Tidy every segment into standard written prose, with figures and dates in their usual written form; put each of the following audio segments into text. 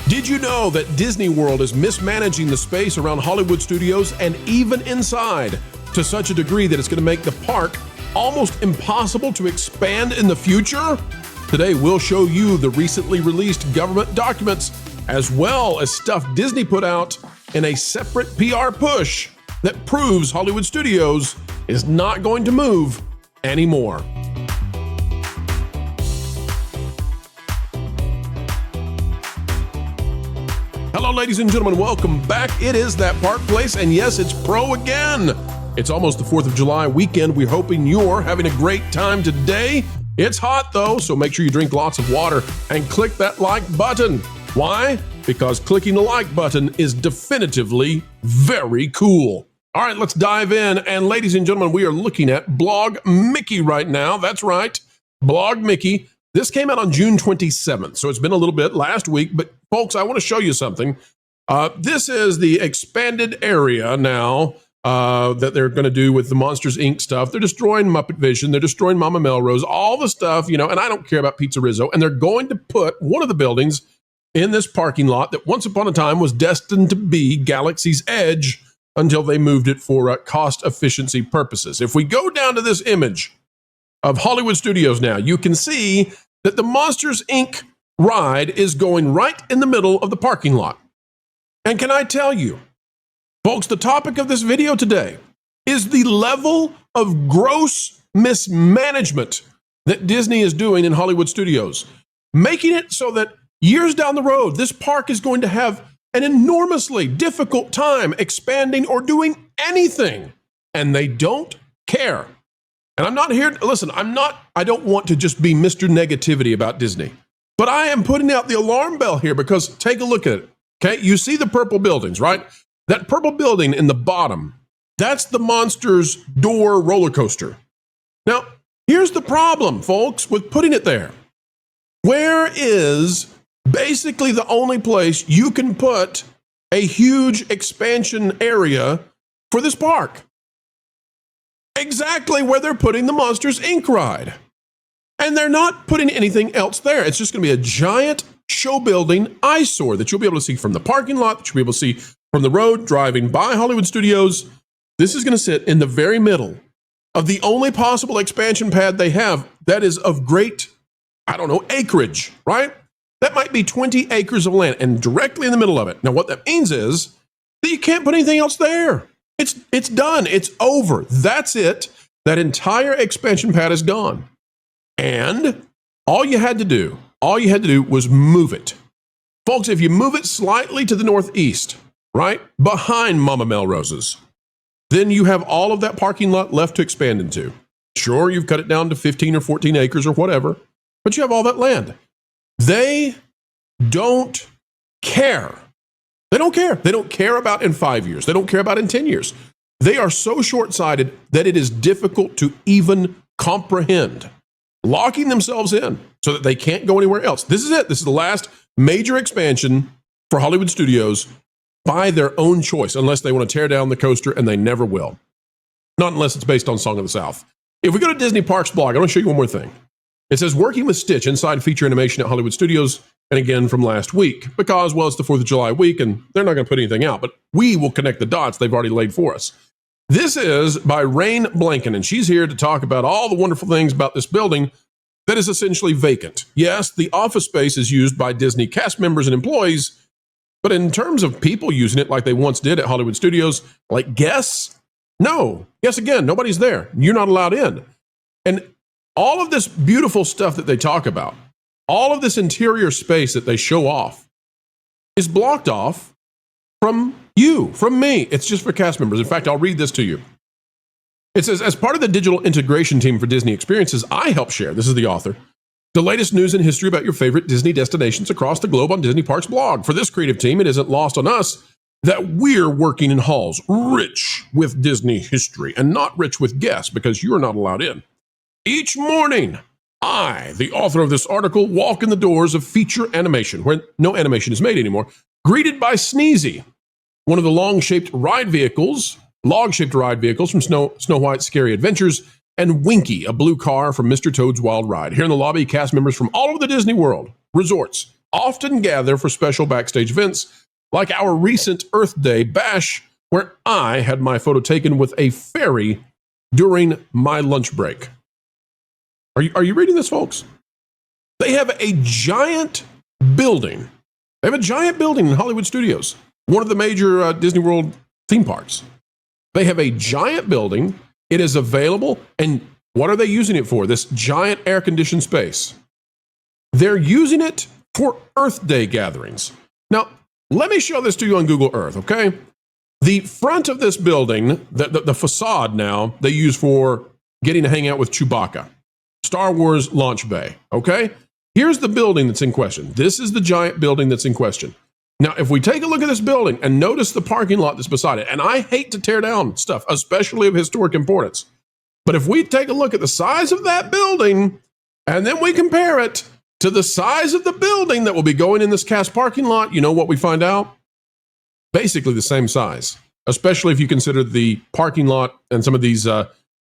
Did you know that Disney World is mismanaging the space around Hollywood studios and even inside to such a degree that it's going to make the park almost impossible to expand in the future? Today, we'll show you the recently released government documents as well as stuff Disney put out in a separate PR push that proves Hollywood studios is not going to move anymore. Hello, ladies and gentlemen. Welcome back. It is That Park Place, and yes, it's Pro again. It's almost the 4th of July weekend. We're hoping you're having a great time today. It's hot, though, so make sure you drink lots of water and click that like button. Why? Because clicking the like button is definitively very cool. All right, let's dive in. And ladies and gentlemen, we are looking at Blog Mickey right now. That's right, Blog Mickey. This came out on June 27th, so it's been a little bit last week. But folks, I want to show you something. This is the expanded area now that they're going to do with the Monsters, Inc. stuff. They're destroying Muppetvision. They're destroying Mama Melrose, all the stuff, and I don't care about Pizza Rizzo. And they're going to put one of the buildings in this parking lot that once upon a time was destined to be Galaxy's Edge until they moved it for cost efficiency purposes. If we go down to this image of Hollywood Studios now, you can see that the Monsters, Inc. ride is going right in the middle of the parking lot. And can I tell you, folks, the topic of this video today is the level of gross mismanagement that Disney is doing in Hollywood Studios, making it so that years down the road, this park is going to have an enormously difficult time expanding or doing anything, and they don't care. And I'm not here, listen, I don't want to just be Mr. Negativity about Disney, but I am putting out the alarm bell here because take a look at it, okay? You see the purple buildings, right? That purple building in the bottom, that's the Monsters Door roller coaster. Now, here's the problem, folks, with putting it there. Where is basically the only place you can put a huge expansion area for this park? Exactly where they're putting the Monsters, Inc. ride. And they're not putting anything else there. It's just going to be a giant show building eyesore that you'll be able to see from the parking lot, that you'll be able to see from the road driving by Hollywood Studios. This is going to sit in the very middle of the only possible expansion pad they have that is of great, acreage, right? That might be 20 acres of land and directly in the middle of it. Now, what that means is that you can't put anything else there. It's done. It's over. That's it. That entire expansion pad is gone. And all you had to do was move it. Folks, if you move it slightly to the northeast, right, behind Mama Melrose's, then you have all of that parking lot left to expand into. Sure, you've cut it down to 15 or 14 acres or whatever, but you have all that land. They don't care. They don't care. They don't care about in 5 years. They don't care about in 10 years. They are so short-sighted that it is difficult to even comprehend, locking themselves in so that they can't go anywhere else. This is it. This is the last major expansion for Hollywood Studios by their own choice, unless they want to tear down the coaster, and they never will. Not unless it's based on Song of the South. If we go to Disney Parks blog, I want to show you one more thing. It says, working with Stitch inside feature animation at Hollywood Studios, and again from last week, because, well, it's the 4th of July week, and they're not going to put anything out, but we will connect the dots they've already laid for us. This is by Rain Blanken, and she's here to talk about all the wonderful things about this building that is essentially vacant. Yes, the office space is used by Disney cast members and employees, but in terms of people using it like they once did at Hollywood Studios, like guests, no. Yes, again, nobody's there. You're not allowed in. And all of this beautiful stuff that they talk about, all of this interior space that they show off is blocked off from you, from me. It's just for cast members. In fact, I'll read this to you. It says, as part of the digital integration team for Disney Experiences, I help share, this is the author, the latest news and history about your favorite Disney destinations across the globe on Disney Parks blog. For this creative team, it isn't lost on us that we're working in halls rich with Disney history and not rich with guests because you're not allowed in. Each morning, I, the author of this article, walk in the doors of feature animation, where no animation is made anymore, greeted by Sneezy, one of the log-shaped ride vehicles from Snow White's Scary Adventures, and Winky, a blue car from Mr. Toad's Wild Ride. Here in the lobby, cast members from all over the Disney World, resorts, often gather for special backstage events, like our recent Earth Day bash, where I had my photo taken with a fairy during my lunch break. Are you reading this, folks? They have a giant building. They have a giant building in Hollywood Studios, one of the major Disney World theme parks. They have a giant building. It is available. And what are they using it for? This giant air-conditioned space. They're using it for Earth Day gatherings. Now, let me show this to you on Google Earth, okay? The front of this building, the facade now, they use for getting to hang out with Chewbacca. Star Wars launch bay, okay? Here's the building that's in question. This is the giant building that's in question. Now, if we take a look at this building and notice the parking lot that's beside it, and I hate to tear down stuff, especially of historic importance, but if we take a look at the size of that building and then we compare it to the size of the building that will be going in this cast parking lot, you know what we find out? Basically the same size, especially if you consider the parking lot and some of these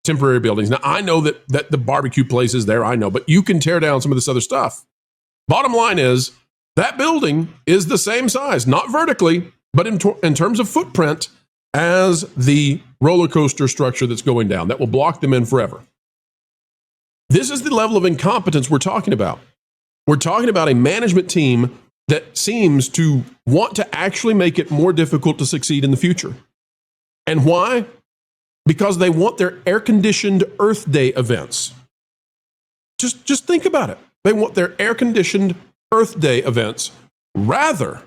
temporary buildings. Now, I know that the barbecue place is there, I know, but you can tear down some of this other stuff. Bottom line is, that building is the same size, not vertically, but in terms of footprint, as the roller coaster structure that's going down that will block them in forever. This is the level of incompetence we're talking about. We're talking about a management team that seems to want to actually make it more difficult to succeed in the future. And why? Because they want their air-conditioned Earth Day events. Just think about it. They want their air-conditioned Earth Day events rather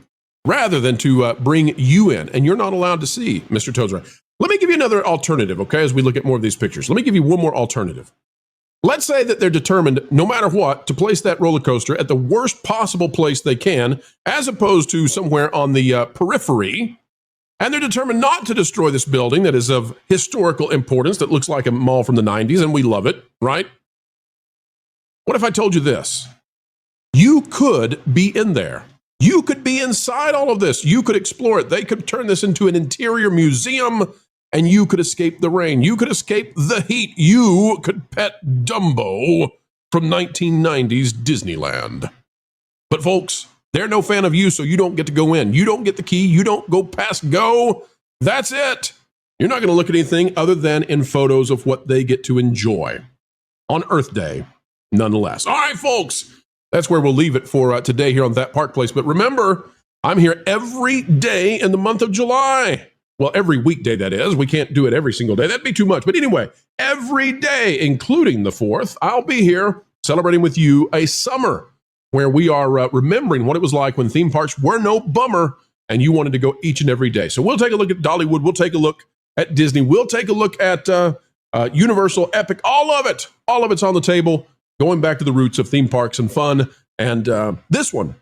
than to bring you in. And you're not allowed to see Mr. Toad's right. Let me give you another alternative, okay, as we look at more of these pictures. Let me give you one more alternative. Let's say that they're determined, no matter what, to place that roller coaster at the worst possible place they can, as opposed to somewhere on the periphery. And they're determined not to destroy this building that is of historical importance, that looks like a mall from the 90s, and we love it, right? What if I told you this? You could be in there. You could be inside all of this. You could explore it. They could turn this into an interior museum, and you could escape the rain. You could escape the heat. You could pet Dumbo from 1990s Disneyland. But folks, they're no fan of you, so you don't get to go in. You don't get the key. You don't go past go. That's it. You're not going to look at anything other than in photos of what they get to enjoy on Earth Day, nonetheless. All right, folks, that's where we'll leave it for today here on That Park Place. But remember, I'm here every day in the month of July. Well, every weekday, that is. We can't do it every single day. That'd be too much. But anyway, every day, including the 4th, I'll be here celebrating with you a summer where we are remembering what it was like when theme parks were no bummer and you wanted to go each and every day. So we'll take a look at Dollywood. We'll take a look at Disney. We'll take a look at Universal, Epic, all of it. All of it's on the table, going back to the roots of theme parks and fun. And this one,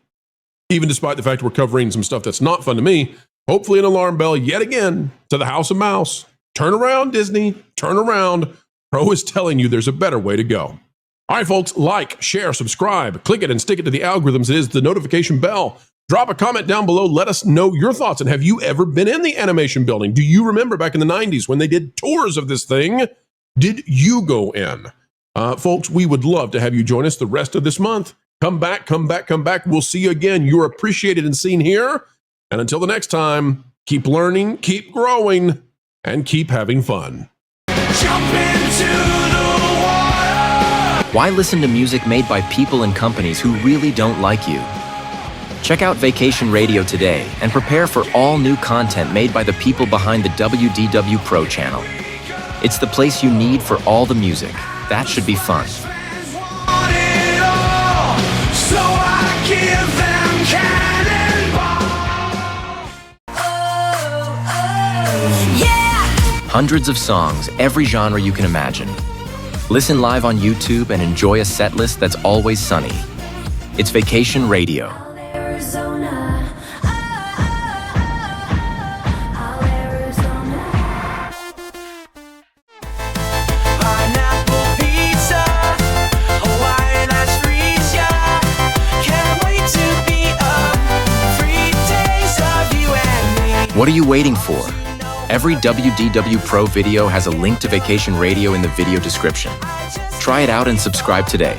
even despite the fact we're covering some stuff that's not fun to me, hopefully an alarm bell yet again to the House of Mouse. Turn around, Disney. Turn around. Pro is telling you there's a better way to go. All right, folks, like, share, subscribe, click it and stick it to the algorithms. It is the notification bell. Drop a comment down below. Let us know your thoughts. And have you ever been in the animation building? Do you remember back in the 90s when they did tours of this thing? Did you go in? Folks, we would love to have you join us the rest of this month. Come back, come back, come back. We'll see you again. You're appreciated and seen here. And until the next time, keep learning, keep growing, and keep having fun. Jump into the water. Why listen to music made by people and companies who really don't like you? Check out Vacation Radio today and prepare for all new content made by the people behind the WDW Pro channel. It's the place you need for all the music. That should be fun. Want it all, so I give them cannonball. Yeah! Hundreds of songs, every genre you can imagine. Listen live on YouTube and enjoy a set list that's always sunny. It's Vacation Radio. Arizona. Pineapple pizza, Hawaiian ice freeze, yeah. Can't wait to be up. 3 days of you and me. What are you waiting for? Every WDW Pro video has a link to Vacation Radio in the video description. Try it out and subscribe today.